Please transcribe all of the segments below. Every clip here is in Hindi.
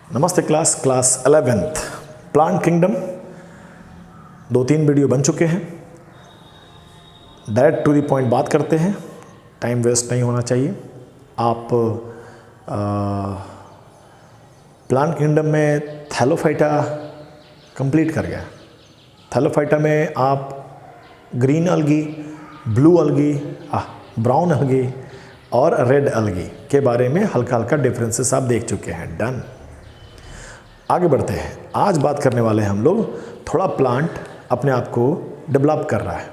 नमस्ते class 11th plant kingdom 2-3 video बन चुके हैं। डायरेक्ट टू द पॉइंट बात करते हैं, टाइम वेस्ट नहीं होना चाहिए। आप प्लांट किंगडम में थैलोफाइटा कंप्लीट कर गया। थैलोफाइटा में आप ग्रीन अलगी, ब्लू अलगी, ब्राउन अलगी और रेड अलगी के बारे में हल्का हल्का डिफरेंसेस आप देख चुके हैं। डन। आगे बढ़ते हैं। आज बात करने वाले हैं हम लोग थोड़ा प्लांट अपने आप को डेवलप कर रहा है।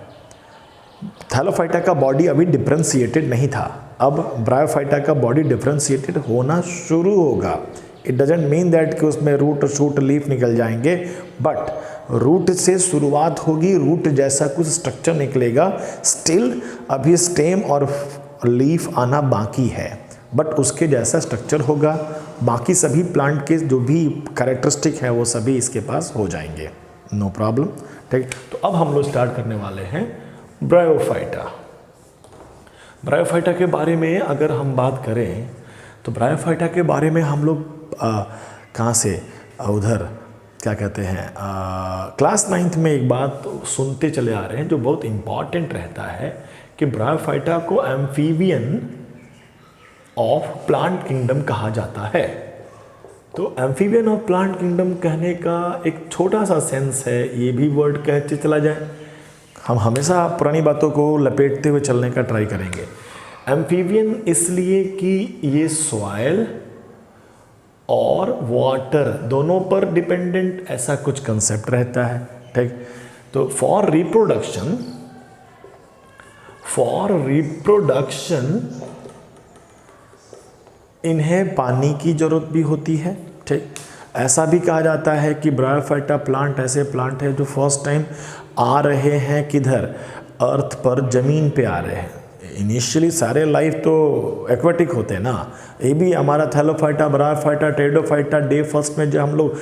थैलोफाइटा का बॉडी अभी डिफरेंशिएटेड नहीं था, अब ब्रायोफाइटा का बॉडी डिफरेंशिएटेड होना शुरू होगा। इट डजेंट मीन दैट कि उसमें रूट शूट लीफ निकल जाएंगे, बट रूट से शुरुआत होगी, रूट जैसा कुछ स्ट्रक्चर निकलेगा। स्टिल अभी स्टेम और लीफ आना बाकी है, बट उसके जैसा स्ट्रक्चर होगा। बाकी सभी प्लांट के जो भी कैरेक्टरिस्टिक है वो सभी इसके पास हो जाएंगे, नो प्रॉब्लम। ठीक, तो अब हम लोग स्टार्ट करने वाले हैं ब्रायोफाइटा। ब्रायोफाइटा के बारे में अगर हम बात करें तो ब्रायोफाइटा के बारे में हम लोग कहाँ से उधर क्या कहते हैं क्लास 9th में एक बात सुनते चले आ रहे हैं जो बहुत इम्पॉर्टेंट रहता है कि ब्रायोफाइटा को एम्फीबियन ऑफ प्लांट किंगडम कहा जाता है। तो एम्फीबियन ऑफ प्लांट किंगडम कहने का एक छोटा सा सेंस है, ये भी वर्ड कहते चला जाए। हम हमेशा पुरानी बातों को लपेटते हुए चलने का ट्राई करेंगे। एम्फीबियन इसलिए कि ये सॉइल और वाटर दोनों पर डिपेंडेंट ऐसा कुछ कंसेप्ट रहता है। ठीक, तो फॉर रिप्रोडक्शन इन्हें पानी की ज़रूरत भी होती है। ठीक, ऐसा भी कहा जाता है कि ब्रायोफाइटा प्लांट ऐसे प्लांट है जो फर्स्ट टाइम आ रहे हैं किधर, अर्थ पर, ज़मीन पे आ रहे हैं। इनिशियली सारे लाइफ तो एक्वेटिक होते हैं ना, ये भी हमारा Thallophyta, bryophyta, pteridophyta. Day first में जो हम लोग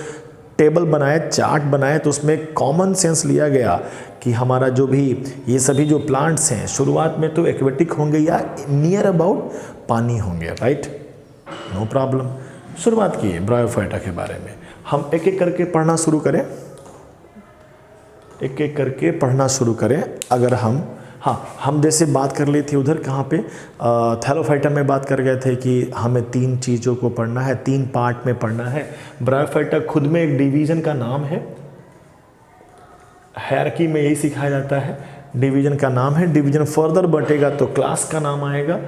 टेबल बनाए, चार्ट बनाए, तो उसमें कॉमन सेंस लिया गया कि हमारा जो भी ये सभी जो प्लांट्स हैं शुरुआत में तो एक्वेटिक होंगे या नियर अबाउट पानी होंगे। Right, no problem. शुरुआत की है ब्रायोफाइटा के बारे में। हम एक एक करके पढ़ना शुरू करें, एक एक करके पढ़ना शुरू करें। अगर हम जैसे बात कर ली थी उधर कहाँ पे थैलोफाइटा में बात कर गए थे कि हमें 3 चीज़ों को पढ़ना है, 3 पार्ट में पढ़ना है। ब्रायोफाइटा खुद में एक डिवीज़न का नाम है, हायरार्की में यही सिखाया जाता है, डिवीज़न का नाम है। डिवीज़न फर्दर बढ़ेगा तो क्लास का नाम आएगा।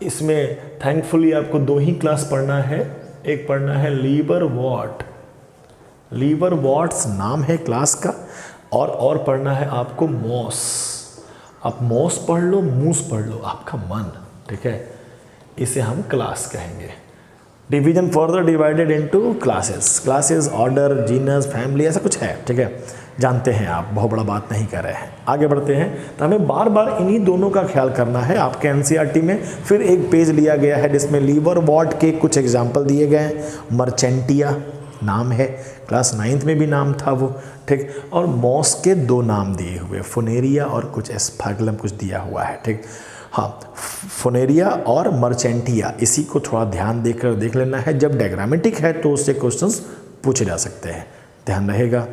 इसमें थैंकफुली आपको 2 ही क्लास पढ़ना है। एक पढ़ना है लीवरवॉर्ट, लीवरवॉर्ट्स नाम है क्लास का, और पढ़ना है आपको मॉस। आप मॉस पढ़ लो, मूस पढ़ लो, आपका मन। ठीक है, इसे हम क्लास कहेंगे। Division further divided into classes, order, genus, family, ऐसा कुछ है। ठीक है, जानते हैं आप, बहुत बड़ा बात नहीं कर रहे हैं। आगे बढ़ते हैं। तो हमें बार बार इन्हीं दोनों का ख्याल करना है। आपके एनसीईआरटी में फिर एक पेज लिया गया है जिसमें लीवरवॉर्ट के कुछ एग्जाम्पल दिए गए हैं। मर्चेंटिया नाम है, क्लास 9th में भी नाम था वो। ठीक, और मॉस के 2 नाम दिए हुए, फुनेरिया और कुछ एस्फागलम कुछ दिया हुआ है। ठीक, हाँ, फुनेरिया और मर्चेंटिया, इसी को थोड़ा ध्यान देकर देख लेना है। जब डायग्रामेटिक है तो उससे क्वेश्चंस पूछे जा सकते हैं, ध्यान रहेगा।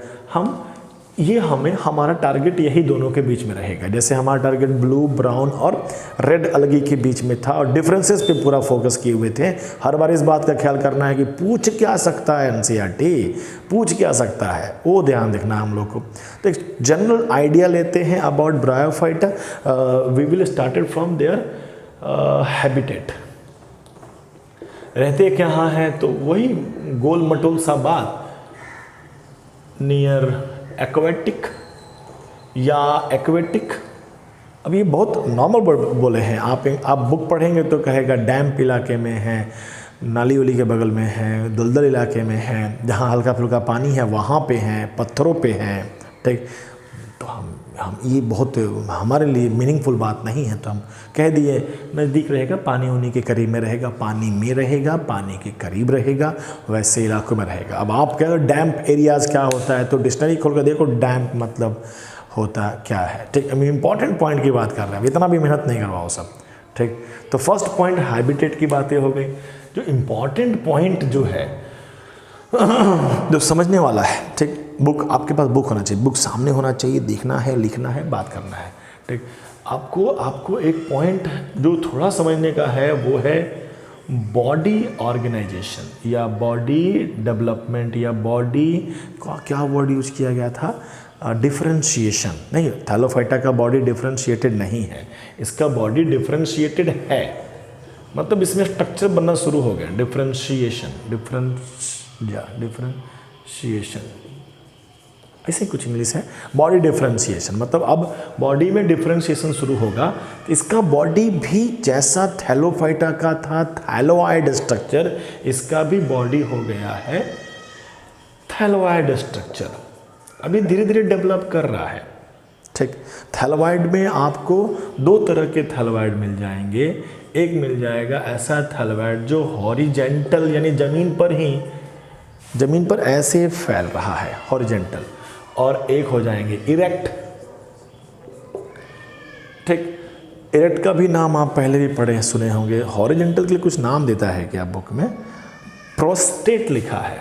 हमारा टारगेट यही दोनों के बीच में रहेगा। जैसे हमारा टारगेट ब्लू, ब्राउन और रेड अलगी के बीच में था और डिफरेंसेस पे पूरा फोकस किए हुए थे। हर बार इस बात का ख्याल करना है कि पूछ क्या सकता है एनसीईआरटी, पूछ क्या सकता है, वो ध्यान देखना हम लोग को। तो एक जनरल आइडिया लेते हैं about bryophyta. We will started from their habitat. रहते कहाँ हैं, तो वही गोल मटोल सा बात, नियर एक्वेटिक या एक्वेटिक। अब ये बहुत नॉर्मल वर्ड बोले हैं। आप बुक पढ़ेंगे तो कहेगा डैम्प इलाके में है, नाली उली के बगल में है, दलदल इलाके में है, जहाँ हल्का फुल्का पानी है वहाँ पे हैं, पत्थरों पे हैं। ठीक, तो हम ये बहुत हमारे लिए मीनिंगफुल बात नहीं है, तो हम कह दिए नज़दीक रहेगा, पानी होने के करीब में रहेगा, पानी में रहेगा, पानी के करीब रहेगा, वैसे इलाकों में रहेगा। अब आप कह रहे हो डैम्प एरियाज़ क्या होता है, तो डिक्शनरी खोल कर देखो डैम्प मतलब होता क्या है। ठीक, हम इम्पॉर्टेंट पॉइंट की बात कर रहे हैं, इतना भी मेहनत नहीं करवाओ सब। ठीक, तो फर्स्ट पॉइंट हैबिटेट की बातें हो गई। जो इम्पॉर्टेंट पॉइंट जो है जो समझने वाला है, ठीक, बुक आपके पास बुक होना चाहिए, बुक सामने होना चाहिए, देखना है, लिखना है, बात करना है, ठीक। आपको एक पॉइंट जो थोड़ा समझने का है वो है बॉडी ऑर्गेनाइजेशन या बॉडी डेवलपमेंट या बॉडी का क्या वर्ड यूज किया गया था, डिफरेंशिएशन नहीं, थैलोफाइटा का बॉडी डिफरेंशिएटेड नहीं है, इसका बॉडी डिफरेंशिएटेड है, मतलब इसमें स्ट्रक्चर बनना शुरू हो गया, डिफरेंशिएशन ऐसे कुछ इंग्लिश है, बॉडी डिफरेंशिएशन, मतलब अब बॉडी में डिफरेंशिएशन शुरू होगा। तो इसका बॉडी भी जैसा थैलोफाइटा का था थैलोइड स्ट्रक्चर, इसका भी बॉडी हो गया है थैलोइड स्ट्रक्चर, अभी धीरे धीरे डेवलप कर रहा है, ठीक। थैलोइड में आपको दो तरह के थैलोइड मिल जाएंगे, एक मिल जाएगा ऐसा थैलोइड जो हॉरिजेंटल यानी जमीन पर ऐसे फैल रहा है, हॉरिजेंटल, और एक हो जाएंगे इरेक्ट, ठीक। इरेक्ट का भी नाम आप पहले भी पढ़े सुने होंगे, हॉरिजेंटल के लिए कुछ नाम देता है क्या बुक में, प्रोस्टेट लिखा है,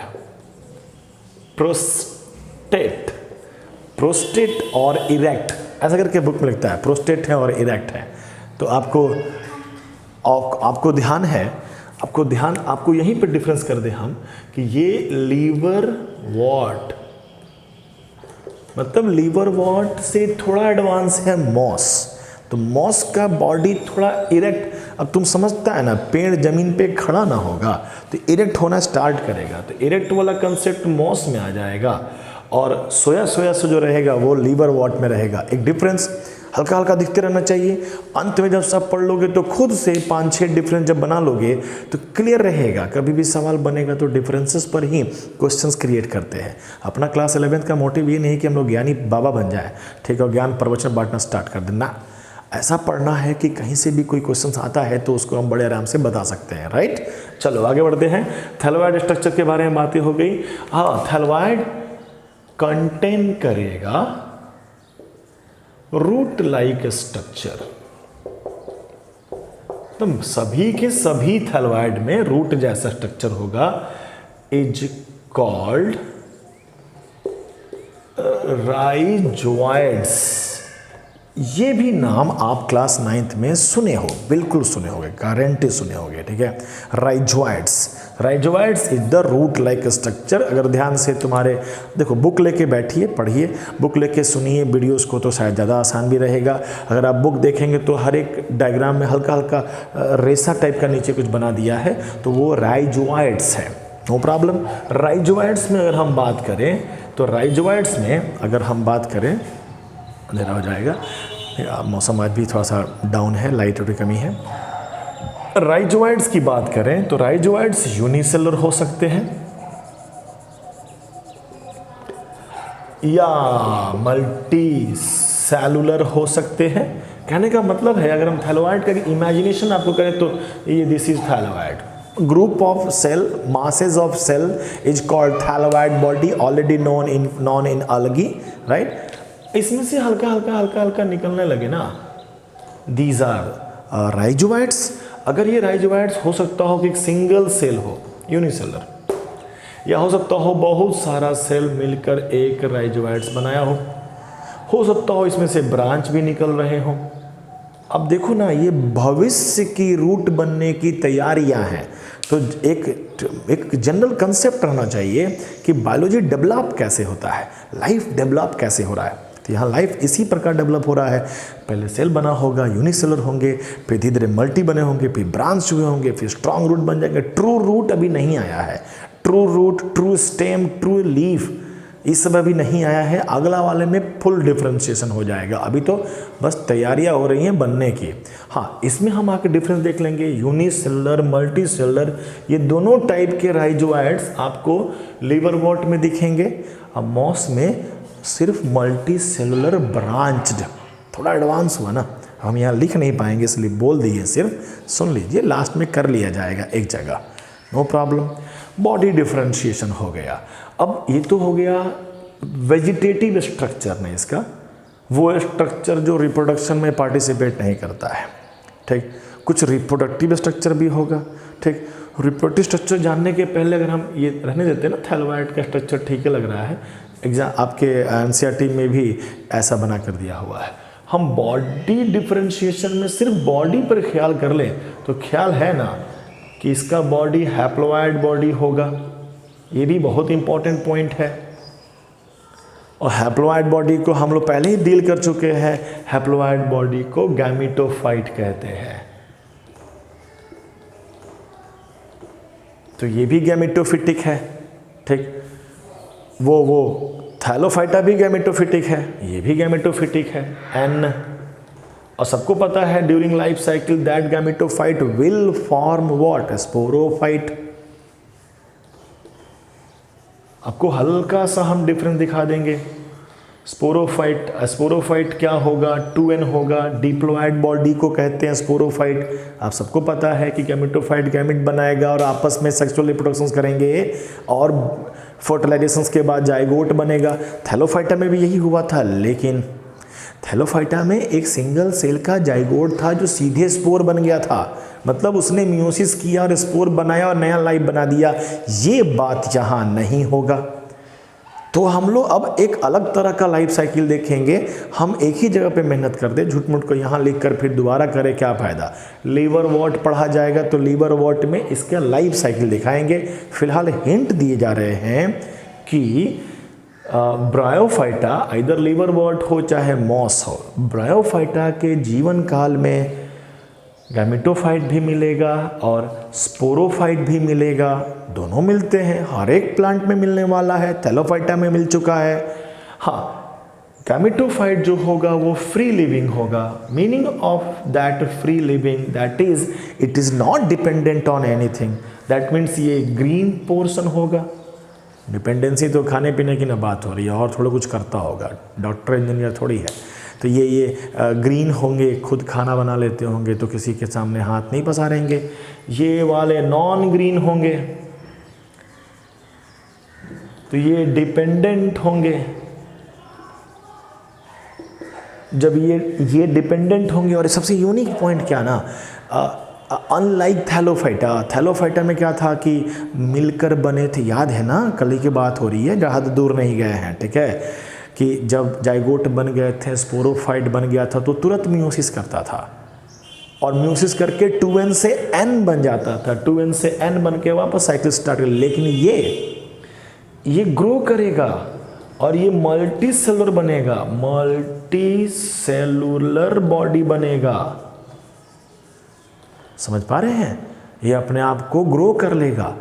प्रोस्टेट और इरेक्ट ऐसा करके बुक में लिखता है, प्रोस्टेट है और इरेक्ट है। तो आपको ध्यान है, आपको यहीं पे डिफरेंस कर दे हम कि ये लीवर वॉट, मतलब लीवर वॉट से थोड़ा एडवांस है मॉस, तो मॉस का बॉडी थोड़ा इरेक्ट, अब तुम समझता है ना, पेड़ जमीन पे खड़ा ना होगा तो इरेक्ट होना स्टार्ट करेगा, तो इरेक्ट वाला कंसेप्ट मॉस में आ जाएगा, और सोया से जो रहेगा वो लीवर वॉट में रहेगा। एक डिफरेंस हल्का हल्का दिखते रहना चाहिए, अंत में जब सब पढ़ लोगे तो खुद से 5-6 डिफरेंस जब बना लोगे तो क्लियर रहेगा, कभी भी सवाल बनेगा तो डिफरेंसेस पर ही क्वेश्चंस क्रिएट करते हैं। अपना क्लास 11th का मोटिव ये नहीं कि हम लोग ज्ञानी बाबा बन जाए, ठीक है, और ज्ञान प्रवचन बांटना स्टार्ट कर देना, ऐसा पढ़ना है कि कहीं से भी कोई क्वेश्चन आता है तो उसको हम बड़े आराम से बता सकते हैं, राइट। चलो आगे बढ़ते हैं, थैलोइड स्ट्रक्चर के बारे में बातें हो गई। हाँ, थैलोइड कंटेन करेगा रूट लाइक स्ट्रक्चर, तो सभी के सभी थैलोइड में रूट जैसा स्ट्रक्चर होगा, इज कॉल्ड राइजोइड्स। ये भी नाम आप क्लास 9th में सुने हो, बिल्कुल सुने होंगे, गारंटी सुने होंगे, ठीक है। Rhizoids is the root like structure. अगर ध्यान से तुम्हारे देखो, बुक लेके बैठिए, पढ़िए, बुक लेके सुनिए, वीडियोस को तो शायद ज़्यादा आसान भी रहेगा। अगर आप बुक देखेंगे तो हर एक डायग्राम में हल्का हल्का रेसा टाइप का नीचे कुछ बना दिया है, तो वो राइजोइड्स है, नो प्रॉब्लम। राइजोइड्स में अगर हम बात करें तो राइजोइड्स में अगर हम बात करें, अंधेरा हो जाएगा, मौसम आज भी थोड़ा सा डाउन है, लाइट की कमी है। राइजोइड्स की बात करें तो राइजोइड्स यूनिसेलुलर हो सकते हैं या मल्टी सेलुलर हो सकते हैं। कहने का मतलब है, अगर हम थैलोइड का इमेजिनेशन आपको करें तो ये this is thalloid, group of cell, masses of cell is called thyroid body, already known in algae, right? इसमें से हल्का निकलने लगे ना, these are राइजोइड्स। अगर ये राइजोइड्स हो सकता हो कि एक सिंगल सेल हो, यूनिसेलर, या हो सकता हो बहुत सारा सेल मिलकर एक राइजोइड्स बनाया हो सकता हो इसमें से ब्रांच भी निकल रहे हो। अब देखो ना, ये भविष्य की रूट बनने की तैयारियां हैं, तो एक जनरल कंसेप्ट रहना चाहिए कि बायोलॉजी डेवलप कैसे होता है, लाइफ डेवलप कैसे हो रहा है। तो यहाँ लाइफ इसी प्रकार डेवलप हो रहा है, पहले सेल बना होगा, यूनिसेलर होंगे, फिर धीरे धीरे मल्टी बने होंगे, फिर ब्रांच हुए होंगे, फिर स्ट्रॉन्ग रूट बन जाएंगे। ट्रू रूट अभी नहीं आया है, true root, true stem, true leaf, इस सब अभी नहीं आया है। अगला वाले में फुल डिफरेंशिएशन हो जाएगा, अभी तो बस तैयारियां हो रही हैं बनने की। हाँ, इसमें हम आके डिफरेंस देख लेंगे, यूनिसेलुलर, मल्टी सेलुलर, ये दोनों टाइप के राइजोइड्स आपको लिवरवॉर्ट में दिखेंगे। अब मॉस में सिर्फ मल्टी सेलुलर ब्रांच्ड, थोड़ा एडवांस हुआ ना, हम यहाँ लिख नहीं पाएंगे इसलिए बोल दिए, सिर्फ सुन लीजिए, लास्ट में कर लिया जाएगा एक जगह, नो प्रॉब्लम। बॉडी डिफरेंशिएशन हो गया। अब ये तो हो गया वेजिटेटिव स्ट्रक्चर में, इसका वो स्ट्रक्चर जो रिप्रोडक्शन में पार्टिसिपेट नहीं करता है, ठीक। कुछ रिप्रोडक्टिव स्ट्रक्चर भी होगा, ठीक। रिप्रोडक्टिव स्ट्रक्चर जानने के पहले अगर हम ये रहने देते हैं ना, थैलोइड का स्ट्रक्चर ठीक है लग रहा है, एग्जाम आपके एनसीईआरटी में भी ऐसा बना कर दिया हुआ है। हम बॉडी डिफरेंशिएशन में सिर्फ बॉडी पर ख्याल कर लें तो ख्याल है ना कि इसका बॉडी हैप्लोइड बॉडी होगा, ये भी बहुत इंपॉर्टेंट पॉइंट है। और हैप्लोइड बॉडी को हम लोग पहले ही डील कर चुके हैं, हैप्लोइड बॉडी को गैमेटोफाइट कहते हैं। तो ये भी गैमेटोफिटिक है, ठीक। वो थैलोफाइटा भी गैमेटोफिटिक है, ये भी गैमेटोफिटिक है, एन। और सबको पता है during life cycle that gametophyte will form what, sporophyte. आपको हल्का सा हम डिफरेंस दिखा देंगे। स्पोरोफाइट क्या होगा, 2n होगा। डिप्लॉयड बॉडी को कहते हैं स्पोरोफाइट। आप सबको पता है कि गैमेटोफाइट गैमेट बनाएगा और आपस में सेक्सुअल रिप्रोडक्शंस करेंगे और फर्टिलाइजेशंस के बाद जाइगोट बनेगा। थैलोफाइटा में भी यही हुआ था, लेकिन थैलोफाइटा में एक सिंगल सेल का जाइगोट था जो सीधे स्पोर बन गया था, मतलब उसने मियोसिस किया और स्पोर बनाया और नया लाइफ बना दिया। ये बात यहाँ नहीं होगा। तो हम लोग अब एक अलग तरह का लाइफ साइकिल देखेंगे। हम एक ही जगह पे मेहनत कर दे, झूठ मूठ को यहाँ लिख कर फिर दोबारा करें, क्या फ़ायदा। लीवर वॉट पढ़ा जाएगा तो लीवर वॉट में इसका लाइफ साइकिल दिखाएंगे। फिलहाल हिंट दिए जा रहे हैं कि ब्रायोफाइटा आइदर लीवर वॉट हो चाहे मॉस हो, ब्रायोफाइटा के जीवन काल में गैमेटोफाइट भी मिलेगा और स्पोरोफाइट भी मिलेगा। दोनों मिलते हैं, हर एक प्लांट में मिलने वाला है, थैलोफाइटा में मिल चुका है। हाँ, गैमेटोफाइट जो होगा वो फ्री लिविंग होगा। Meaning of that free living, that is it is not dependent on anything. That means ये ग्रीन पोर्शन होगा। डिपेंडेंसी तो खाने पीने की ना बात हो रही है, और थोड़ा कुछ करता होगा, डॉक्टर इंजीनियर थोड़ी है। तो ये ग्रीन होंगे, खुद खाना बना लेते होंगे तो किसी के सामने हाथ नहीं पसारेंगे। ये वाले नॉन ग्रीन होंगे तो ये डिपेंडेंट होंगे। जब ये डिपेंडेंट होंगे, और सबसे यूनिक पॉइंट क्या ना, अनलाइक थैलोफाइटा में क्या था कि मिलकर बने थे। याद है ना, कल ही की बात हो रही है, ज़्यादा दूर नहीं गए हैं, ठीक है, कि जब जाइगोट बन गए थे, स्पोरोफाइट बन गया था तो तुरंत मियोसिस करता था और मियोसिस करके 2n से n बन जाता था, 2n से n बन के वापस साइकिल स्टार्ट कर। लेकिन ये ग्रो करेगा और ये मल्टी सेलुलर बनेगा, मल्टी सेलुलर बॉडी बनेगा। समझ पा रहे हैं? ये अपने आप को ग्रो कर लेगा।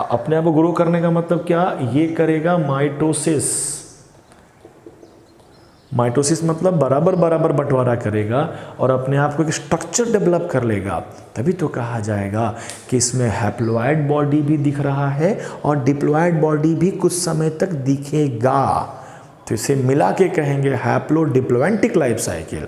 अपने आप को ग्रो करने का मतलब क्या, ये करेगा माइटोसिस मतलब बराबर बराबर बंटवारा करेगा और अपने आप को एक स्ट्रक्चर डेवलप कर लेगा। तभी तो कहा जाएगा कि इसमें हैप्लोइड बॉडी भी दिख रहा है और डिप्लॉयड बॉडी भी कुछ समय तक दिखेगा। तो इसे मिला के कहेंगे haplodiplontic life cycle.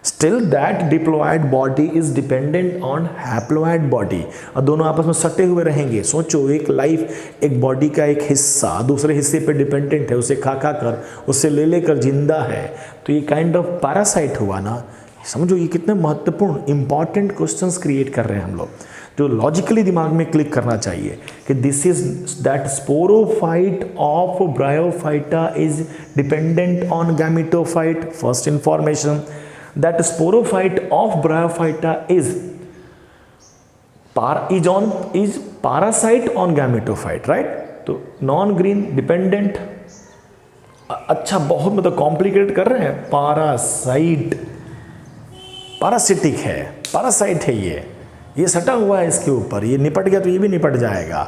Still that diploid body is dependent on haploid body, और दोनों आपस में सटे हुए रहेंगे। सोचो, एक लाइफ, एक बॉडी का एक हिस्सा दूसरे हिस्से पे डिपेंडेंट है, उसे खा कर, उससे ले लेकर जिंदा है। तो ये काइंड ऑफ पैरासाइट हुआ ना। समझो ये कितने महत्वपूर्ण इंपॉर्टेंट क्वेश्चंस क्रिएट कर रहे हैं हम लोग, जो लॉजिकली दिमाग में क्लिक करना चाहिए कि this is that sporophyte of bryophyta is dependent on gametophyte. First information, that sporophyte of bryophyta is parasite on gametophyte, right? तो नॉन ग्रीन डिपेंडेंट, अच्छा बहुत मतलब कॉम्प्लिकेट कर रहे हैं। पारासिटिक है, पारासाइट है, ये सटा हुआ है इसके ऊपर, ये निपट गया तो ये भी निपट जाएगा,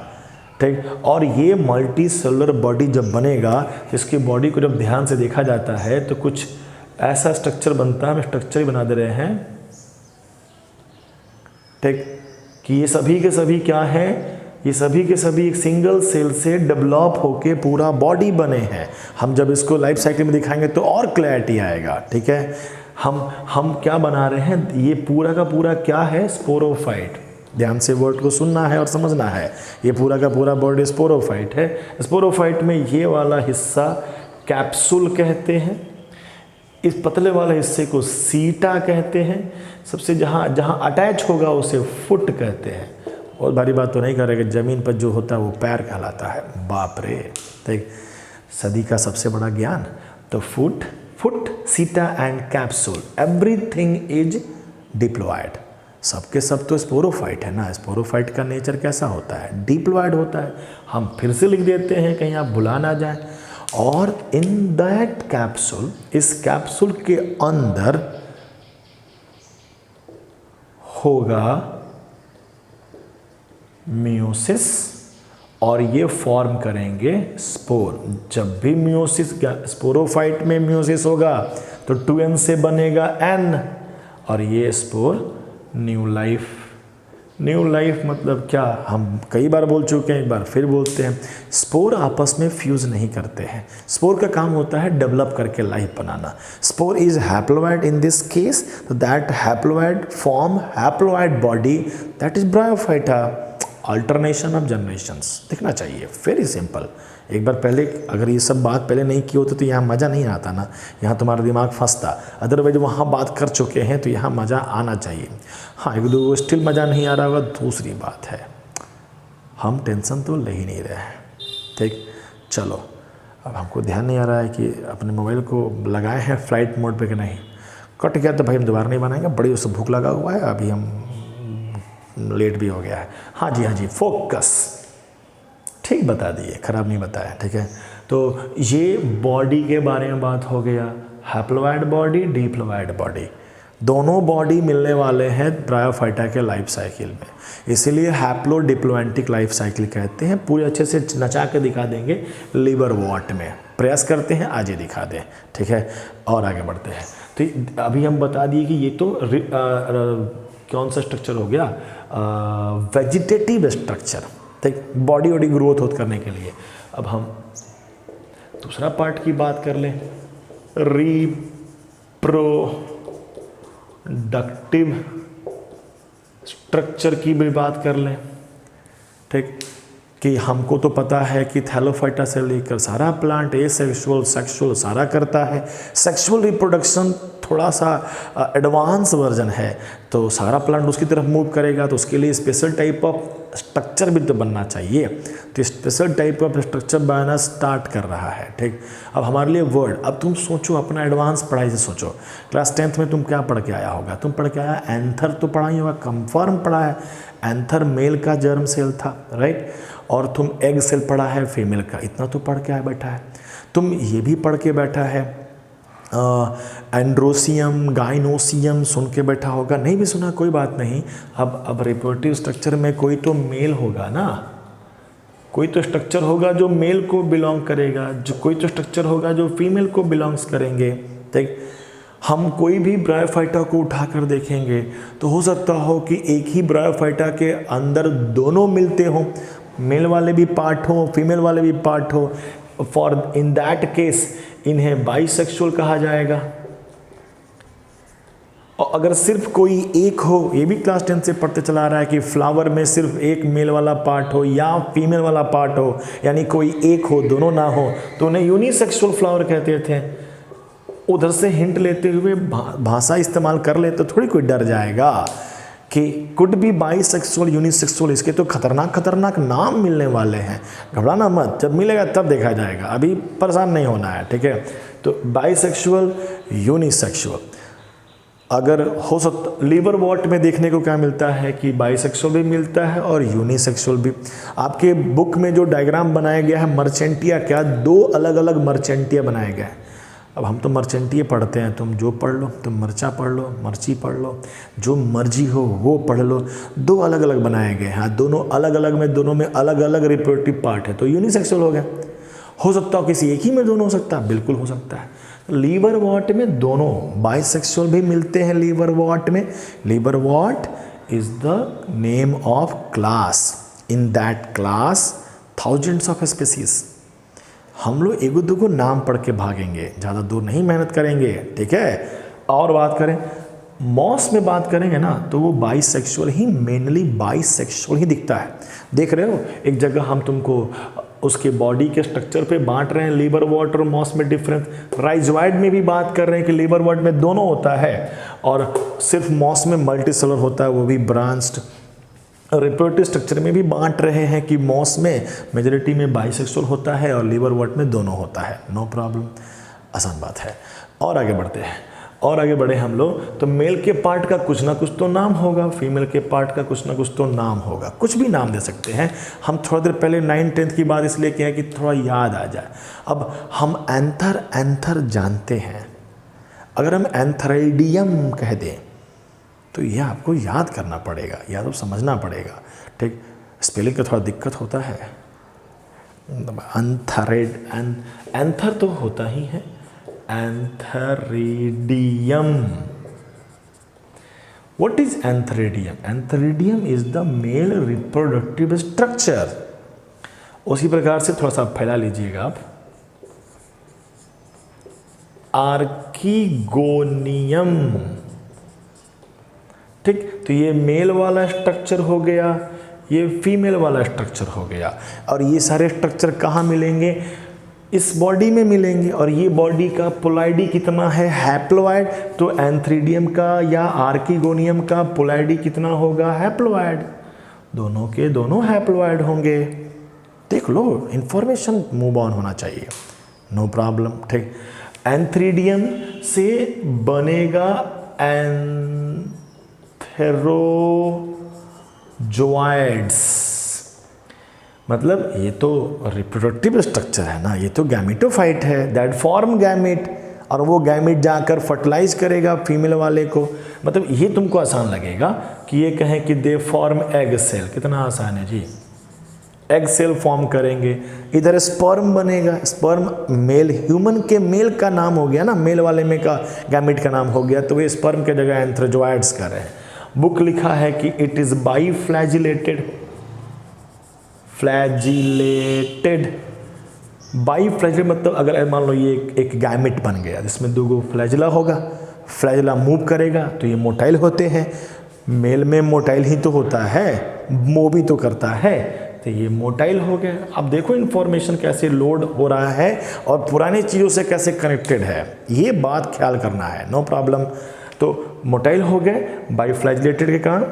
ठीक। और ये मल्टी सेलुलर बॉडी जब बनेगा तो इसकी बॉडी को जब ध्यान से देखा जाता है तो कुछ ऐसा स्ट्रक्चर बनता है, हम स्ट्रक्चर ही बना दे रहे हैं, ठीक, कि ये सभी के सभी क्या हैं, ये सभी के सभी एक सिंगल सेल से डेवलप होके पूरा बॉडी बने हैं। हम जब इसको लाइफ साइकिल में दिखाएंगे तो और क्लैरिटी आएगा, ठीक है। हम क्या बना रहे हैं, ये पूरा का पूरा क्या है, स्पोरोफाइट। ध्यान से वर्ड को सुनना है और समझना है। ये पूरा का पूरा बॉडी स्पोरोफाइट है। स्पोरोफाइट में ये वाला हिस्सा कैप्सूल कहते हैं, इस पतले वाले हिस्से को सीटा कहते हैं, सबसे जहाँ अटैच होगा उसे फुट कहते हैं। बहुत भारी बात तो नहीं करेगा, ज़मीन पर जो होता है वो पैर कहलाता है। बाप रे, देख सदी का सबसे बड़ा ज्ञान। तो foot, seta and capsule, everything is diploid. सबके सब तो स्पोरोफाइट है ना। स्पोरोफाइट का नेचर कैसा होता है? डिप्लॉयड होता है। हम फिर से लिख देते हैं कहीं आप भुला ना जाए। और इन दैट कैप्सूल, इस कैप्सूल के अंदर होगा मियोसिस और ये फॉर्म करेंगे स्पोर। जब भी मियोसिस, स्पोरोफाइट में मियोसिस होगा तो 2n से बनेगा n और ये spore new life. New life मतलब क्या, हम कई बार बोल चुके हैं, एक बार फिर बोलते हैं। स्पोर आपस में फ्यूज़ नहीं करते हैं। स्पोर का काम होता है डेवलप करके लाइफ बनाना। Spore is haploid in this case, तो that haploid form haploid body, that is bryophyta. Alternation of generations दिखना चाहिए, वेरी सिंपल। एक बार पहले अगर ये सब बात पहले नहीं की होती तो यहाँ मज़ा नहीं आता ना, यहाँ तुम्हारा दिमाग फंसता। अदरवाइज वहाँ बात कर चुके हैं तो यहाँ मज़ा आना चाहिए। हाँ, एक दो स्टिल मज़ा नहीं आ रहा होगा, दूसरी बात है हम टेंशन तो ले ही नहीं रहे हैं। ठीक, चलो अब हमको ध्यान नहीं आ रहा है कि अपने मोबाइल को लगाए हैं फ्लाइट मोड पे कि नहीं। कट गया तो भाई हम दोबारा नहीं बनाएंगे, बड़ी उससे भूख लगा हुआ है, अभी हम लेट भी हो गया है। हाँ जी, हाँ जी, फोकस ठीक बता दिए, खराब नहीं बताया। ठीक है, तो ये बॉडी के बारे में बात हो गया। हैप्लोइड बॉडी, डिप्लॉयड बॉडी, दोनों बॉडी मिलने वाले हैं ब्रायोफाइटा के लाइफ साइकिल में, इसीलिए हैप्लो डिप्लोएंटिक लाइफ साइकिल कहते हैं। पूरे अच्छे से नचा के दिखा देंगे लिवर वॉट में, प्रयास करते हैं आज ये दिखा दें। ठीक है, और आगे बढ़ते हैं। तो अभी हम बता दिए कि ये तो कौन सा स्ट्रक्चर हो गया, वेजिटेटिव स्ट्रक्चर। ठीक, बॉडी वॉडी ग्रोथ करने के लिए। अब हम दूसरा पार्ट की बात कर लें, रिप्रोडक्टिव स्ट्रक्चर की भी बात कर लें। ठीक, कि हमको तो पता है कि थैलोफाइटा से लेकर सारा प्लांट एसेक्सुअल सेक्सुअल सारा करता है। सेक्सुअल रिप्रोडक्शन थोड़ा सा एडवांस वर्जन है, तो सारा प्लांट उसकी तरफ मूव करेगा, तो उसके लिए स्पेशल टाइप ऑफ स्ट्रक्चर भी तो बनना चाहिए। तो special type of structure banana start कर रहा है। ठीक, अब हमारे लिए वर्ड, अब तुम सोचो अपना एडवांस पढ़ाई से सोचो। क्लास 10th में तुम क्या पढ़ के आया होगा? तुम पढ़ के आया एंथर तो पढ़ा ही होगा, कंफर्म पढ़ा है। एंथर मेल का जर्म सेल था, राइट, और तुम एग सेल पढ़ा है फीमेल का, इतना तो पढ़ के आया बैठा है। तुम ये भी पढ़ के बैठा है एंड्रोसियम गाइनोसियम सुन के बैठा होगा। नहीं भी सुना कोई बात नहीं। अब रिप्रोडक्टिव स्ट्रक्चर में कोई तो मेल होगा ना, कोई तो स्ट्रक्चर होगा जो मेल को बिलोंग करेगा, जो कोई तो स्ट्रक्चर होगा जो फीमेल को बिलोंग्स करेंगे। ठीक, हम कोई भी ब्रायोफाइटा को उठाकर देखेंगे तो हो सकता हो कि एक ही ब्रायोफाइटा के अंदर दोनों मिलते हों, मेल वाले भी पार्ट हो फीमेल वाले भी पार्ट हो। फॉर इन दैट केस इन्हें बाइसेक्सुअल कहा जाएगा। और अगर सिर्फ कोई एक हो, ये भी क्लास 10 से पढ़ते चला आ रहा है कि फ्लावर में सिर्फ एक मेल वाला पार्ट हो या फीमेल वाला पार्ट हो, यानी कोई एक हो दोनों ना हो, तो उन्हें यूनिसेक्सुअल फ्लावर कहते थे। उधर से हिंट लेते हुए भाषा इस्तेमाल कर ले तो थोड़ी कोई डर जाएगा कि कुड बी बाइसेक्सुअल यूनिसेक्सुअल। इसके तो खतरनाक खतरनाक नाम मिलने वाले हैं, घबराना मत, जब मिलेगा तब देखा जाएगा, अभी परेशान नहीं होना है। ठीक है, तो बाइसेक्सुअल यूनिसेक्सुअल, अगर हो सकता लिवर वॉट में देखने को क्या मिलता है कि बाइसेक्सुअल भी मिलता है और यूनिसेक्सुअल भी। आपके बुक में जो डायग्राम बनाया गया है मर्चेंटिया, क्या दो अलग अलग मर्चेंटिया बनाए गए हैं। अब हम तो मर्चेंटिया पढ़ते हैं, तुम जो पढ़ लो, तुम मर्चा पढ़ लो, मर्ची पढ़ लो, जो मर्जी हो वो पढ़ लो। दो अलग अलग बनाए गए हैं, दोनों अलग अलग में, दोनों में अलग अलग रिप्रोडक्टिव पार्ट है, तो यूनिसेक्सुअल हो गया। हो सकता हो किसी एक ही में दोनों हो सकता है, बिल्कुल हो सकता है। लीवर वॉट में दोनों बाइसेक्सुअल भी मिलते हैं। लीवर वॉट में, liverwort is the name of class, in that class thousands of species. हम लोग एगो दुगो नाम पढ़ के भागेंगे, ज़्यादा दूर नहीं मेहनत करेंगे। ठीक है, और बात करें मॉस में बात करेंगे ना, तो वो बाइसेक्सुअल ही, मेनली बाइसेक्सुअल ही दिखता है। देख रहे हो, एक जगह हम तुमको उसके बॉडी के स्ट्रक्चर पे बांट रहे हैं, लीवर वॉट और मॉस में डिफरेंस। राइजोइड में भी बात कर रहे हैं कि लीवर वॉट में दोनों होता है और सिर्फ मॉस में मल्टीसेलुलर होता है, वो भी ब्रांच्ड। रिप्रोडक्टिव स्ट्रक्चर में भी बांट रहे हैं कि मॉस में मेजोरिटी में बाइसेक्सुअल होता है और लिवरवर्ट में दोनों होता है। नो प्रॉब्लम, आसान बात है। और आगे बढ़ते हैं, और आगे बढ़े हम लोग, तो मेल के पार्ट का कुछ ना कुछ तो नाम होगा, फीमेल के पार्ट का कुछ ना कुछ तो नाम होगा, कुछ भी नाम दे सकते हैं। हम थोड़ा देर पहले 9th-10th की बात इसलिए किया कि थोड़ा याद आ जाए। अब हम एंथर जानते हैं, अगर हम एंथरेडियम कह दें तो यह आपको याद करना पड़ेगा या तो समझना पड़ेगा, ठीक। स्पेलिंग का थोड़ा दिक्कत होता है। एंथर तो होता ही है, antheridium. What is antheridium? Antheridium is the male reproductive structure. उसी प्रकार से थोड़ा सा फैला लीजिएगा आप, आर्कीगोनियम, ठीक। तो ये मेल वाला स्ट्रक्चर हो गया, ये फीमेल वाला स्ट्रक्चर हो गया, और ये सारे स्ट्रक्चर कहाँ मिलेंगे? इस बॉडी में मिलेंगे। और ये बॉडी का पोलाइडी कितना है? हैप्लोइड। तो एंथ्रीडियम का या आर्कीगोनियम का पोलाइडी कितना होगा? हैप्लोइड। दोनों के दोनों हैप्लोइड होंगे। देख लो, इंफॉर्मेशन मूव ऑन होना चाहिए, नो प्रॉब्लम, ठीक। एंथ्रीडियम से बनेगा एंथेरोजोइड्स, मतलब ये तो रिप्रोडक्टिव स्ट्रक्चर है ना, ये तो गैमेटोफाइट है, दैट फॉर्म गैमेट, और वो गैमेट जाकर फर्टिलाइज करेगा फीमेल वाले को। मतलब ये तुमको आसान लगेगा कि ये कहें कि दे फॉर्म एग सेल, कितना आसान है जी, एग सेल फॉर्म करेंगे। इधर स्पर्म बनेगा, स्पर्म मेल, ह्यूमन के मेल का नाम हो गया ना, मेल वाले में का गैमेट का नाम हो गया, तो वे स्पर्म के जगह एंथ्रोजोइड्स कर रहे हैं। बुक लिखा है कि it is by flagellated, flagellated, by flagellated मतलब अगर मान लो ये एक गैमेट बन गया जिसमें दो फ्लैजिला होगा, फ्लैजिला मूव करेगा तो ये मोटाइल होते हैं। मेल में मोटाइल ही तो होता है, मूव भी तो करता है, तो ये मोटाइल हो गया। अब देखो इन्फॉर्मेशन कैसे लोड हो रहा है और पुरानी चीज़ों से कैसे कनेक्टेड है, ये बात ख्याल करना है, नो प्रॉब्लम। तो मोटाइल हो गए बाइफ्लैजिलेटेड के कारण,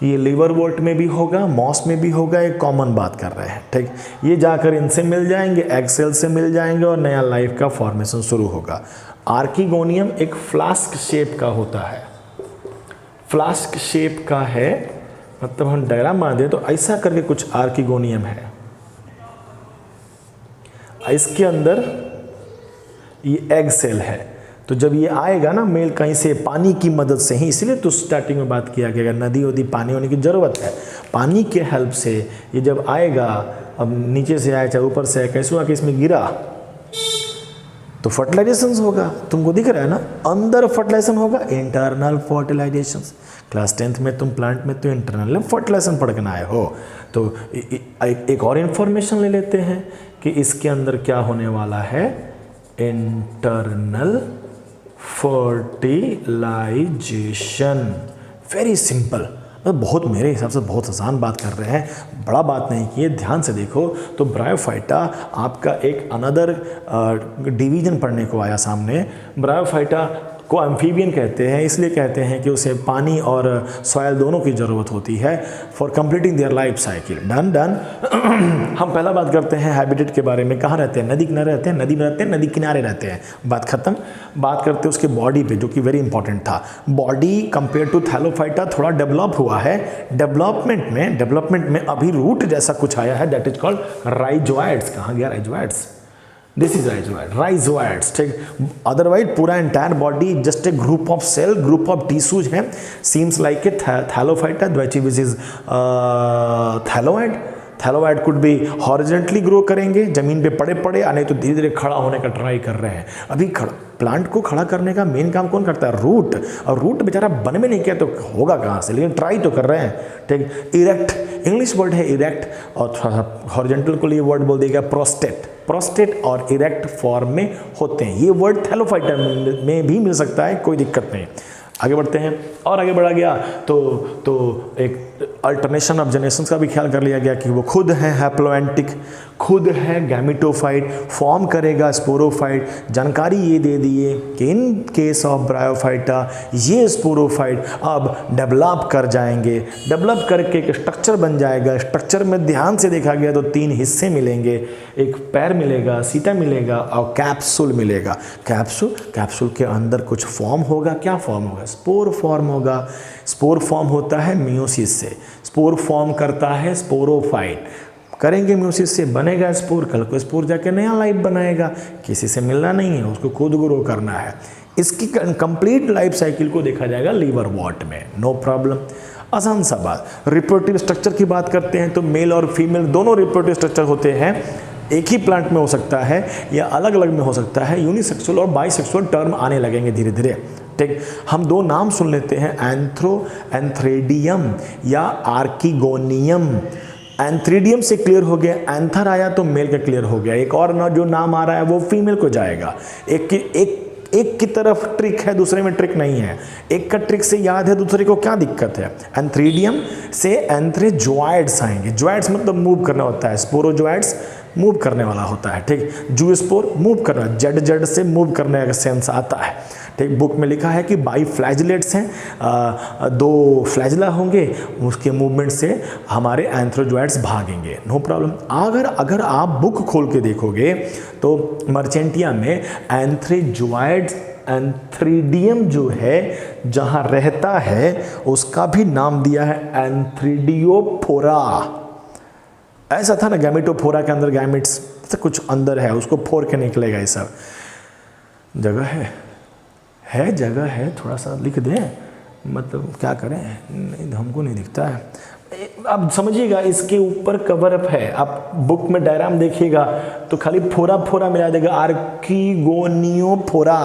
ये लिवरवर्ट में भी होगा, मॉस में भी होगा, एक कॉमन बात कर रहे हैं, ठीक। ये जाकर इनसे मिल जाएंगे, एग सेल से मिल जाएंगे और नया लाइफ का फॉर्मेशन शुरू होगा। आर्कीगोनियम एक फ्लास्क शेप का होता है, फ्लास्क शेप का है, मतलब हम डायग्राम बना दें तो ऐसा करके कुछ आर्कीगोनियम है, इसके अंदर ये एग सेल है। तो जब ये आएगा ना मेल कहीं से पानी की मदद से ही, इसलिए तो स्टार्टिंग में बात किया गया नदी वदी पानी होने की ज़रूरत है, पानी के हेल्प से ये जब आएगा, अब नीचे से आया चाहे ऊपर से आया, कैसे आके इसमें गिरा तो फर्टिलाइजेशन होगा, तुमको दिख रहा है ना, अंदर फर्टिलाइजेशन होगा, इंटरनल फर्टिलाइजेशन। क्लास 10th में तुम प्लांट में तो इंटरनल फर्टिलाइजेशन पढ़ के आए हो। तो एक और इन्फॉर्मेशन ले लेते हैं कि इसके अंदर क्या होने वाला है, इंटरनल फर्टिलाइजेशन। वेरी सिंपल, बहुत मेरे हिसाब से बहुत आसान बात कर रहे हैं, बड़ा बात नहीं की है, ध्यान से देखो। तो ब्रायोफाइटा आपका एक अनदर डिवीजन पढ़ने को आया सामने। ब्रायोफाइटा को एम्फीबियन कहते हैं, इसलिए कहते हैं कि उसे पानी और सॉयल दोनों की ज़रूरत होती है for completing their life cycle. Done. हम पहला बात करते हैं हैबिटेट के बारे में। कहाँ रहते हैं? नदी किनारे रहते हैं, नदी में रहते हैं, नदी किनारे रहते हैं, बात खत्म। बात करते हैं उसके बॉडी पे, जो कि वेरी इंपॉर्टेंट था। बॉडी कंपेयर टू थैलोफाइटा थोड़ा डेवलप हुआ है। डेवलपमेंट में अभी रूट जैसा कुछ आया है, दैट इज कॉल्ड राइजोइड्स। कहाँ गया राइजोइड्स? दिस इज राइजोइड्स, ठीक। अदरवाइज पूरा entire body just a group of cell, group of tissues है। Seems like a thallophyta which is thalloid. Thalloid could भी हॉरिजेंटली ग्रो करेंगे, जमीन पे पड़े पड़े, नहीं तो धीरे धीरे खड़ा होने का ट्राई कर रहे हैं। अभी प्लांट को खड़ा करने का मेन काम कौन करता है? रूट। और रूट बेचारा बन में नहीं किया तो होगा कहाँ से, लेकिन ट्राई तो कर रहे हैं, ठीक। इरेक्ट, इंग्लिश वर्ड है इरेक्ट, और थोड़ा हॉरिजेंटल को लिए वर्ड बोल देगा प्रोस्टेट। प्रोस्टेट और इरेक्ट फॉर्म में होते हैं। ये वर्ड थैलोफाइटा में भी मिल सकता है, कोई दिक्कत नहीं। आगे बढ़ते हैं और आगे बढ़ा गया तो एक अल्टरनेशन ऑफ जनरेशन का भी ख्याल कर लिया गया कि वो खुद है हैप्लोएंटिक, खुद है गैमेटोफाइट, फॉर्म करेगा स्पोरोफाइट। जानकारी ये दे दिए कि इन केस ऑफ ब्रायोफाइटा ये स्पोरोफाइट अब डेवलप कर जाएंगे, डेवलप करके एक स्ट्रक्चर बन जाएगा। स्ट्रक्चर में ध्यान से देखा गया तो 3 हिस्से मिलेंगे, एक पैर मिलेगा, सीटा मिलेगा और कैप्सूल मिलेगा। कैप्सूल के अंदर कुछ फॉर्म होगा। क्या फॉर्म होगा? स्पोर फॉर्म होगा। स्पोर फॉर्म होता है मियोसिस से, स्पोर फॉर्म करता है स्पोरोफाइट, करेंगे म्यूसिस से, बनेगा स्पोर, कल को स्पोर जाके नया लाइफ बनाएगा, किसी से मिलना नहीं है, उसको खुद ग्रो करना है। इसकी कंप्लीट लाइफ साइकिल को देखा जाएगा लीवर वॉट में, नो प्रॉब्लम। आसान सा बात। रिप्रोडक्टिव स्ट्रक्चर की बात करते हैं तो मेल और फीमेल दोनों रिप्रोडक्टिव स्ट्रक्चर होते हैं। एक ही प्लांट में हो सकता है या अलग अलग में हो सकता है। यूनिसेक्सुअल और बाइसेक्सुअल टर्म आने लगेंगे धीरे धीरे। ठीक, हम 2 नाम सुन लेते हैं, एंथ्रेडियम या आर्किगोनियम। एंथ्रीडियम से क्लियर हो गया, एंथर आया तो मेल का क्लियर हो गया। एक और जो नाम आ रहा है वो फीमेल को जाएगा। एक की तरफ ट्रिक है, दूसरे में ट्रिक नहीं है। एक का ट्रिक से याद है, दूसरे को क्या दिक्कत है? एंथ्रीडियम से एंथ्रेजोइड्स आएंगे। जॉइड्स मतलब मूव करना होता है, स्पोरोजोइड्स मूव करने वाला होता है। ठीक, जूस्पोर मूव करना, जड़ से मूव करने का सेंस आता है। ठीक, बुक में लिखा है कि बाई फ्लैजलेट्स हैं, 2 फ्लैजला होंगे, उसके मूवमेंट से हमारे एंथ्रोजोइड्स भागेंगे, नो प्रॉब्लम। अगर आप बुक खोल के देखोगे तो मर्चेंटिया में एंथ्रेजोइड्स, एंथ्रीडियम जो है जहाँ रहता है उसका भी नाम दिया है एंथ्रीडियोफोरा। ऐसा था ना, गैमेटोफोरा के अंदर गैमेट्स कुछ अंदर है, उसको फोड़ के निकलेगा। ये सब जगह है जगह है, थोड़ा सा लिख दें, मतलब क्या करें, नहीं हमको नहीं दिखता है। अब समझिएगा, इसके ऊपर कवर अप है। आप बुक में डायग्राम देखिएगा तो खाली फोरा मिला देगा, आर्किगोनियोफोरा।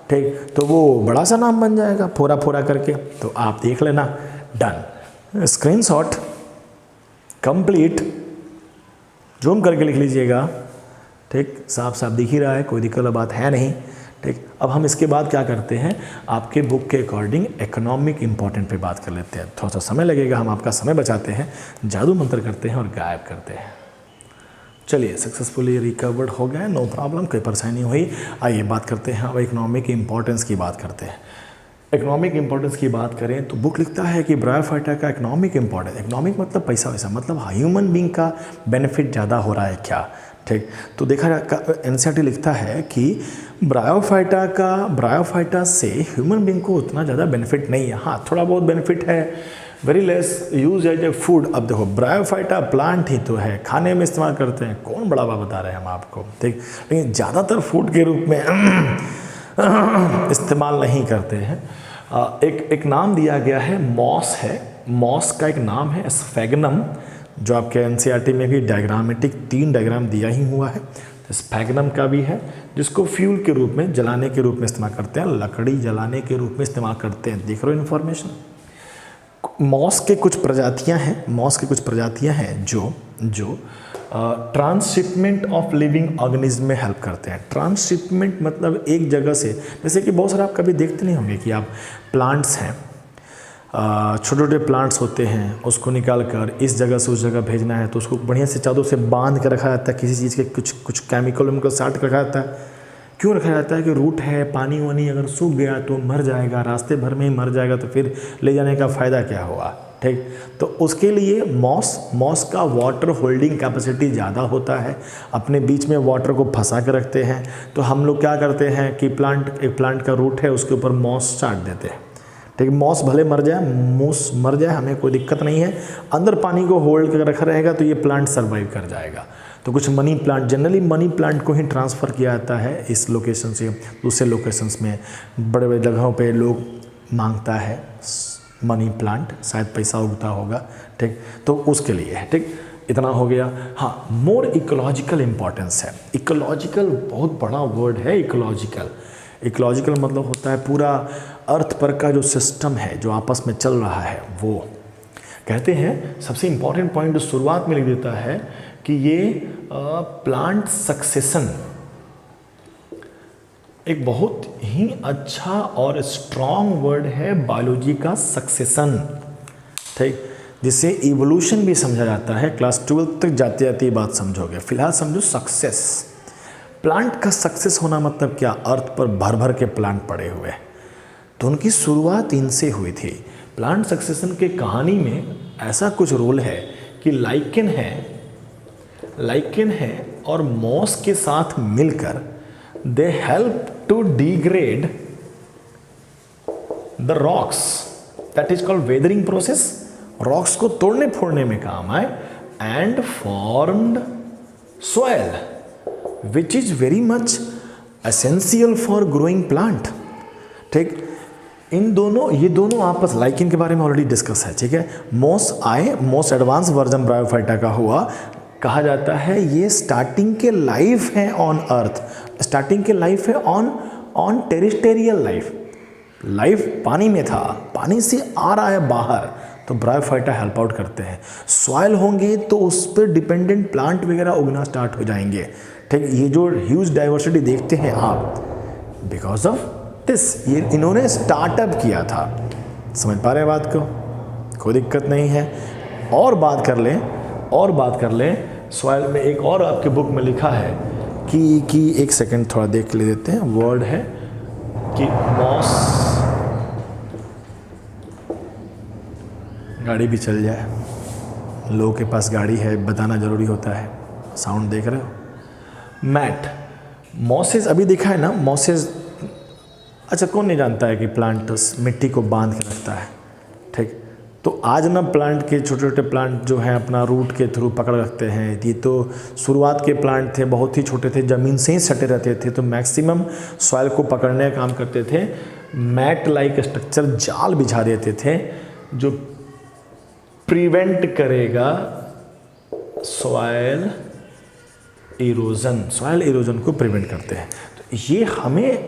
ठीक, तो वो बड़ा सा नाम बन जाएगा फोरा करके। तो आप देख लेना, डन। स्क्रीनशॉट कंप्लीट, जूम करके लिख लीजिएगा। ठीक, साफ दिख ही रहा है, कोई दिक्कत वाली बात है नहीं। ठीक, अब हम इसके बाद क्या करते हैं, आपके बुक के अकॉर्डिंग इकोनॉमिक इंपॉर्टेंट पे बात कर लेते हैं। थोड़ा सा समय लगेगा, हम आपका समय बचाते हैं, जादू मंत्र करते हैं और गायब करते हैं। चलिए, सक्सेसफुली रिकवर्ड हो गया, नो प्रॉब्लम, कोई परेशानी हुई। आइए बात करते हैं, अब इकोनॉमिक इंपॉर्टेंस की बात करते हैं। इकोनॉमिक इंपॉर्टेंस की बात करें तो बुक लिखता है कि ब्रायोफाइटा का इकोनॉमिक इंपॉर्टेंस, इकोनॉमिक मतलब पैसा वैसा, मतलब ह्यूमन बींग का बेनिफिट ज़्यादा हो रहा है क्या? ठीक, तो देखा एनसीईआरटी लिखता है कि ब्रायोफाइटा से ह्यूमन बींग को उतना ज़्यादा बेनिफिट नहीं है। हाँ, थोड़ा बहुत बेनिफिट है, very less use as a food. अब देखो, ब्रायोफाइटा प्लांट ही तो है, खाने में इस्तेमाल करते हैं, कौन बड़ा बता रहे हैं हम आपको। ठीक, लेकिन ज़्यादातर फूड के रूप में इस्तेमाल नहीं करते हैं। एक नाम दिया गया है, मॉस है, मॉस का एक नाम है स्फैगनम, जो आपके एनसीईआरटी में भी डायग्रामेटिक 3 डायग्राम दिया ही हुआ है। स्फैगनम का भी है, जिसको फ्यूल के रूप में, जलाने के रूप में इस्तेमाल करते हैं, लकड़ी जलाने के रूप में इस्तेमाल करते हैं। देख रहे हो इन्फॉर्मेशन। मॉस के कुछ प्रजातियां हैं जो ट्रांसशिपमेंट ऑफ लिविंग ऑर्गेनिज्म में हेल्प करते हैं। ट्रांसशिपमेंट मतलब एक जगह से, जैसे कि बहुत सारे आप कभी देखते नहीं होंगे कि आप प्लांट्स हैं, छोटे छोटे प्लांट्स होते हैं, उसको निकाल कर इस जगह से उस जगह भेजना है तो उसको बढ़िया से चादरों से बांध कर रखा जाता है, किसी चीज़ के कुछ केमिकल उनको साट कर रखा जाता है। क्यों रखा जाता है? कि रूट है, पानी वानी अगर सूख गया तो मर जाएगा, रास्ते भर में ही मर जाएगा, तो फिर ले जाने का फ़ायदा क्या हुआ। ठीक, तो उसके लिए मॉस का वाटर होल्डिंग कैपेसिटी ज़्यादा होता है, अपने बीच में वाटर को फंसा के रखते हैं। तो हम लोग क्या करते हैं कि एक प्लांट का रूट है, उसके ऊपर मॉस चाट देते हैं। ठीक, मॉस भले मर जाए, मूस मर जाए, हमें कोई दिक्कत नहीं है, अंदर पानी को होल्ड कर रखा रहेगा तो ये प्लांट सर्वाइव कर जाएगा। तो कुछ money plant, generally money plant को ही ट्रांसफ़र किया जाता है इस लोकेशन से दूसरे लोकेशंस में। बड़े बड़े जगहों पे लोग मांगता है मनी प्लांट, शायद पैसा उगता होगा। ठीक, तो उसके लिए है। ठीक, इतना हो गया। हाँ, मोर इकोलॉजिकल इम्पॉर्टेंस है। इकोलॉजिकल बहुत बड़ा वर्ड है। इकोलॉजिकल मतलब होता है पूरा अर्थ पर का जो सिस्टम है, जो आपस में चल रहा है, वो कहते हैं। सबसे इम्पॉर्टेंट पॉइंट जो शुरुआत में लिख देता है कि ये प्लांट सक्सेशन एक बहुत ही अच्छा और स्ट्रॉन्ग वर्ड है, बायोलॉजी का सक्सेशन। ठीक, जिसे इवोल्यूशन भी समझा जाता है। क्लास 12 तक जाते जाते ये बात समझोगे। फिलहाल समझो सक्सेस। प्लांट का सक्सेस होना मतलब क्या? अर्थ पर भर भर के प्लांट पड़े हुए हैं, तो उनकी शुरुआत इनसे हुई थी। प्लांट सक्सेशन के कहानी में ऐसा कुछ रोल है कि लाइकेन है और मॉस के साथ मिलकर they help to degrade the rocks, that is called weathering process. Rocks को तोड़ने फोड़ने में काम आए and formed soil which is very much essential for growing plant. ठीक, ये दोनों आपस, लाइकिन के बारे में ऑलरेडी डिस्कस है। ठीक है, मोस्ट एडवांस वर्जन ब्रायोफाइटा का हुआ। कहा जाता है ये स्टार्टिंग के लाइफ है ऑन अर्थ, स्टार्टिंग के लाइफ है ऑन टेरिस्टेरियल लाइफ पानी में था, पानी से आ रहा है बाहर, तो ब्रायोफाइटा हेल्प आउट करते हैं। सॉइल होंगे तो उस पर डिपेंडेंट प्लांट वगैरह उगना स्टार्ट हो जाएंगे। ठीक, ये जो ह्यूज डाइवर्सिटी देखते हैं आप, बिकॉज ऑफ दिस, ये इन्होंने स्टार्टअप किया था। समझ पा रहे हैं बात को? कोई दिक्कत नहीं है। और बात कर लें सॉइल में एक और आपके बुक में लिखा है कि एक सेकंड थोड़ा देख ले देते हैं। वर्ड है कि मॉस, गाड़ी भी चल जाए, लोगों के पास गाड़ी है, बताना ज़रूरी होता है। साउंड देख रहे हो? मैट, मॉसेस अभी देखा है ना, मॉसेस। अच्छा, कौन नहीं जानता है कि प्लांट मिट्टी को बांध के रखता है। ठीक, तो आज ना प्लांट के छोटे छोटे प्लांट जो हैं अपना रूट के थ्रू पकड़ रखते हैं। ये तो शुरुआत के प्लांट थे, बहुत ही छोटे थे, ज़मीन से ही सटे रहते थे, तो मैक्सिमम सॉइल को पकड़ने का काम करते थे। मैट लाइक स्ट्रक्चर, जाल बिछा देते थे जो प्रिवेंट करेगा सॉइल इरोजन को प्रिवेंट करते हैं। तो ये हमें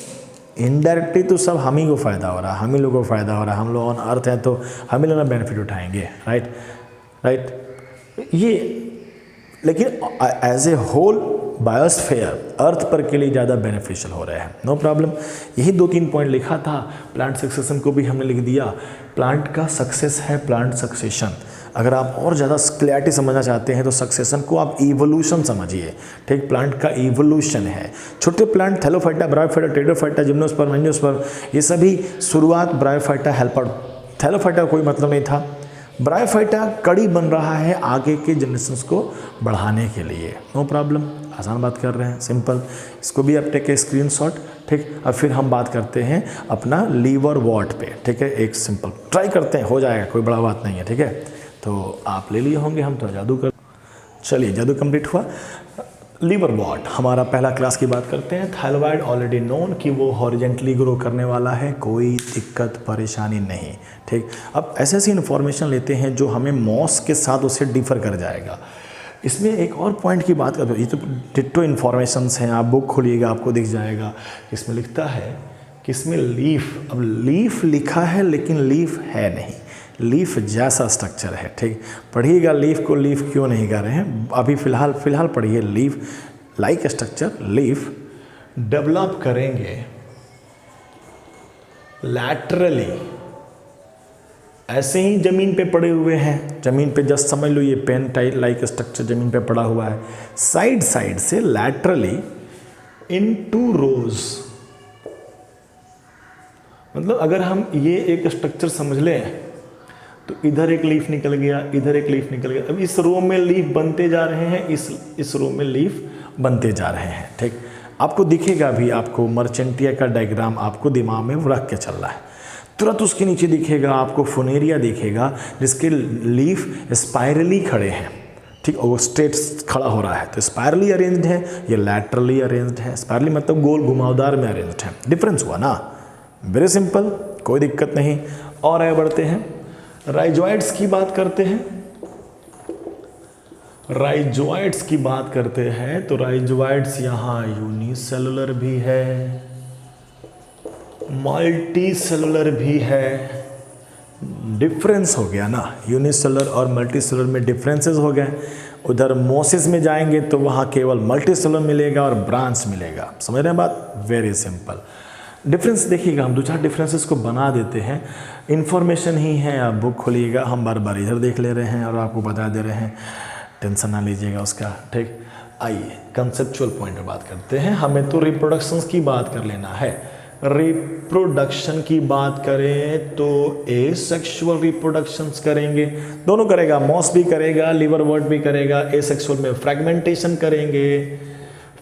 इनडायरेक्टली तो सब हम ही को फ़ायदा हो रहा है, हम ही लोगों को फ़ायदा हो रहा है। हम लोग ऑन अर्थ हैं तो हम ही लोग बेनिफिट उठाएंगे। राइट। ये लेकिन as a whole biosphere earth पर के लिए ज़्यादा बेनिफिशियल हो रहे हैं। No problem. यही 2-3 पॉइंट लिखा था। प्लांट सक्सेशन को भी हमने लिख दिया। प्लांट का सक्सेस है प्लांट सक्सेशन। अगर आप और ज़्यादा क्लैरिटी समझना चाहते हैं तो सक्सेशन को आप इवोल्यूशन समझिए। ठीक, प्लांट का इवोल्यूशन है। छोटे plant Thallophyta, bryophyta, pteridophyta, gymnosperm, angiosperm, ये सभी शुरुआत ब्रायोफाइटा हेल्प आउट। थैलोफाइटा कोई मतलब नहीं था। ब्रायोफाइटा कड़ी बन रहा है आगे के जनरेशंस को बढ़ाने के लिए। नो प्रॉब्लम, आसान बात कर रहे हैं, सिंपल। इसको भी आप टेक ए स्क्रीनशॉट। ठीक, अब फिर हम बात करते हैं अपना लीवर वॉट पे। ठीक है, एक सिंपल ट्राई करते हैं, हो जाएगा, कोई बड़ा बात नहीं है। ठीक है, तो आप ले लिए होंगे, हम तो जादू कर। चलिए, जादू कंप्लीट हुआ। लीवर वॉट, हमारा पहला क्लास की बात करते हैं। थायराइड ऑलरेडी नोन कि वो हॉरिजेंटली ग्रो करने वाला है, कोई दिक्कत परेशानी नहीं। ठीक, अब ऐसे ऐसी इन्फॉर्मेशन लेते हैं जो हमें मॉस के साथ उसे डिफर कर जाएगा। इसमें एक और पॉइंट की बात करो, ये तो डिट्टो इन्फॉर्मेशंस हैं, आप बुक खोलिएगा आपको दिख जाएगा। इसमें लिखता है कि इसमें लीफ, अब लीफ लिखा है लेकिन लीफ है नहीं, लीफ जैसा स्ट्रक्चर है। ठीक, पढ़िएगा लीफ को, लीफ क्यों नहीं कर रहे हैं अभी फ़िलहाल पढ़िए। Leaf like structure, leaf develop करेंगे लैटरली, ऐसे ही ज़मीन पे पड़े हुए हैं। ज़मीन पे जस्ट समझ लो ये पेन टाइप लाइक स्ट्रक्चर ज़मीन पे पड़ा हुआ है। साइड से लैटरली इन 2 रोज, मतलब अगर हम ये एक स्ट्रक्चर समझ लें तो इधर एक लीफ निकल गया, इधर एक लीफ निकल गया। अब इस रो में लीफ बनते जा रहे हैं, इस रो में लीफ बनते जा रहे हैं। ठीक, आपको दिखेगा भी, आपको मर्चेंटिया का डायग्राम आपको दिमाग में रख के चल रहा है। तुरंत उसके नीचे दिखेगा आपको फुनेरिया दिखेगा, जिसके लीफ स्पाइरली खड़े हैं। ठीक, और वो स्ट्रेट खड़ा हो रहा है, तो स्पाइरली अरेंज्ड है, ये लैटरली अरेंज्ड है। स्पाइरली मतलब गोल घुमावदार में अरेंज्ड है। डिफरेंस हुआ ना, वेरी सिंपल, कोई दिक्कत नहीं। और आगे बढ़ते हैं, राइजोइड्स की बात करते हैं। राइजोइड्स की बात करते हैं तो राइजोइड्स यहाँ यूनिसेलुलर भी है, मल्टी सेलुलर भी है। डिफरेंस हो गया ना, यूनिसेलुलर और मल्टी सेलुलर में डिफरेंसेस हो गए। उधर मोसिस में जाएंगे तो वहाँ केवल मल्टी सेलुलर मिलेगा और ब्रांच मिलेगा। समझ रहे हैं बात? Very simple. डिफरेंस देखिएगा, हम 2-4 डिफरेंसेस को बना देते हैं। इन्फॉर्मेशन ही है, आप बुक खोलिएगा, हम बार बार इधर देख ले रहे हैं और आपको बता दे रहे हैं, टेंशन ना लीजिएगा उसका, ठीक। आइए कंसेप्चुअल पॉइंट पर बात करते हैं। हमें तो रिप्रोडक्शंस की बात कर लेना है। रिप्रोडक्शन की बात करें तो एसेक्सुअल रिप्रोडक्शंस करेंगे, दोनों करेगा, मॉस भी करेगा, लिवरवर्ट भी करेगा। एसेक्सुअल में फ्रेगमेंटेशन करेंगे।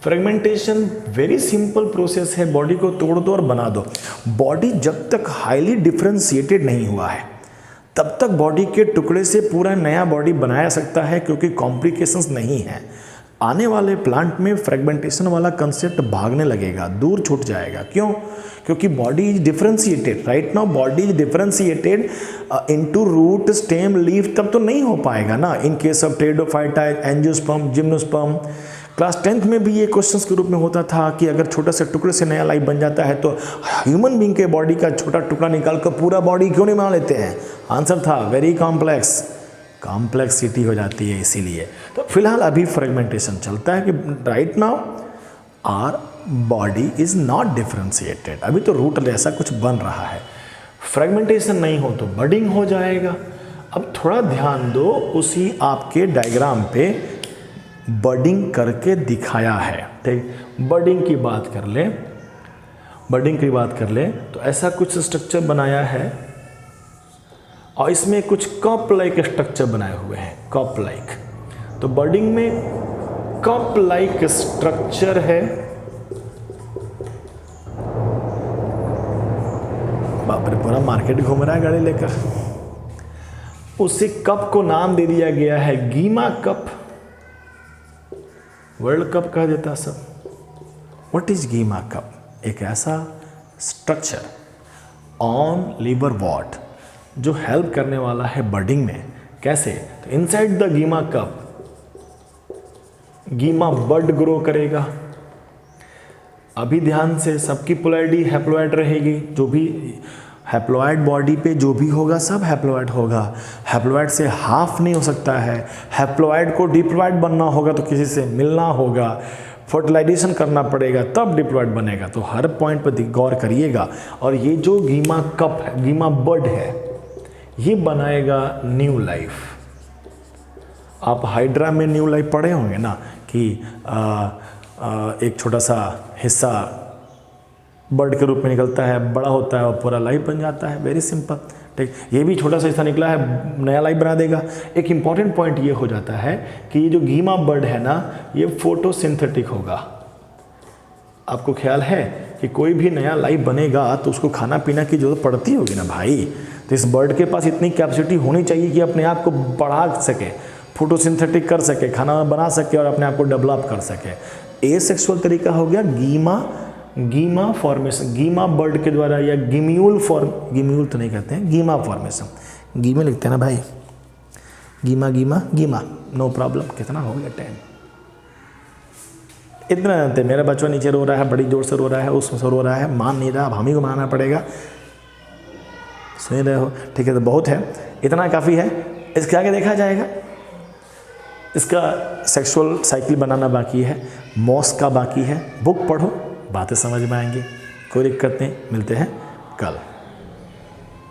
फ्रेगमेंटेशन वेरी सिंपल प्रोसेस है, बॉडी को तोड़ दो और बना दो। बॉडी जब तक हाईली डिफ्रेंशिएटेड नहीं हुआ है तब तक बॉडी के टुकड़े से पूरा नया बॉडी बनाया सकता है, क्योंकि कॉम्प्लिकेशंस नहीं है। आने वाले प्लांट में फ्रेगमेंटेशन वाला कंसेप्ट भागने लगेगा, दूर छूट जाएगा। क्यों? क्योंकि body is differentiated. Right now body is differentiated into root, stem, leaf, तब तो नहीं हो पाएगा ना। In case of pteridophyta, angiosperm, gymnosperm. Class 10th में भी ये क्वेश्चंस के रूप में होता था कि अगर छोटे से टुकड़े से नया लाइफ बन जाता है तो ह्यूमन बीइंग के बॉडी का छोटा टुकड़ा निकाल कर पूरा बॉडी क्यों नहीं बना लेते हैं? आंसर था वेरी कॉम्प्लेक्स, कॉम्प्लेक्सिटी हो जाती है इसीलिए। तो फिलहाल अभी फ्रेगमेंटेशन चलता है कि right now our body is not differentiated, अभी तो रूट जैसा कुछ बन रहा है। फ्रेगमेंटेशन नहीं हो तो बडिंग हो जाएगा। अब थोड़ा ध्यान दो, उसी आपके डायग्राम पे बडिंग करके दिखाया है, ठीक। बडिंग की बात कर ले, बडिंग की बात कर ले तो ऐसा कुछ स्ट्रक्चर बनाया है और इसमें कुछ कप लाइक स्ट्रक्चर बनाए हुए हैं, कप लाइक। तो बडिंग में कप लाइक स्ट्रक्चर है। बाप रे, पूरा मार्केट घूम रहा है गाड़ी लेकर। उसी कप को नाम दे दिया गया है गीमा कप, वर्ल्ड कप कह देता सब। What is gemma cup? एक ऐसा स्ट्रक्चर ऑन लिवर वॉट जो हेल्प करने वाला है बडिंग में। कैसे? तो inside the gemma cup gemma bud grow करेगा। अभी ध्यान से, सबकी पोलैरिटी हैप्लॉइड रहेगी। जो भी हैप्लॉइड बॉडी पे जो भी होगा सब हैप्लॉइड होगा। हैप्लॉइड से हाफ नहीं हो सकता है। हैप्लॉइड को डिप्लॉइड बनना होगा तो किसी से मिलना होगा, फर्टिलाइजेशन करना पड़ेगा, तब डिप्लॉइड बनेगा। तो हर पॉइंट पर गौर करिएगा। और ये जो गीमा कप है, गीमा बड है, ये बनाएगा न्यू लाइफ। आप हाइड्रा में न्यू लाइफ पढ़े होंगे ना कि एक छोटा सा हिस्सा बर्ड के रूप में निकलता है, बड़ा होता है और पूरा लाइफ बन जाता है। वेरी सिंपल, ठीक। ये भी छोटा सा हिस्सा निकला है, नया लाइफ बना देगा। एक इम्पॉर्टेंट पॉइंट ये हो जाता है कि ये जो गीमा बर्ड है ना, ये फोटोसिंथेटिक होगा। आपको ख्याल है कि कोई भी नया लाइफ बनेगा तो उसको खाना पीना की जरूरत पड़ती होगी ना भाई। तो इस बर्ड के पास इतनी कैपेसिटी होनी चाहिए कि अपने आप को बढ़ा सके, फोटोसिंथेटिक कर सके, खाना बना सके और अपने आप को डेवलप कर सके। एसेक्सुअल तरीका हो गया गीमा फॉर्मेशन, गीमा बर्ड के द्वारा, या गिम्यूल तो नहीं कहते हैं, गीमा फॉर्मेशन। गीमे लिखते हैं ना भाई, गीमा, नो प्रॉब्लम। कितना हो गया टाइम? इतना जानते, मेरा बच्चा नीचे रो रहा है, बड़ी जोर से रो रहा है, उसमें से रो रहा है, मान नहीं रहा, अब हम ही को मानना पड़ेगा। सुन रहे हो? ठीक है, तो बहुत है, इतना काफ़ी है। इसके आगे देखा जाएगा। इसका सेक्सुअल साइकिल बनाना बाकी है, मॉस का बाकी है। बुक पढ़ो, बातें समझ में आएंगी। कोई दिक्कत नहीं, मिलते हैं कल।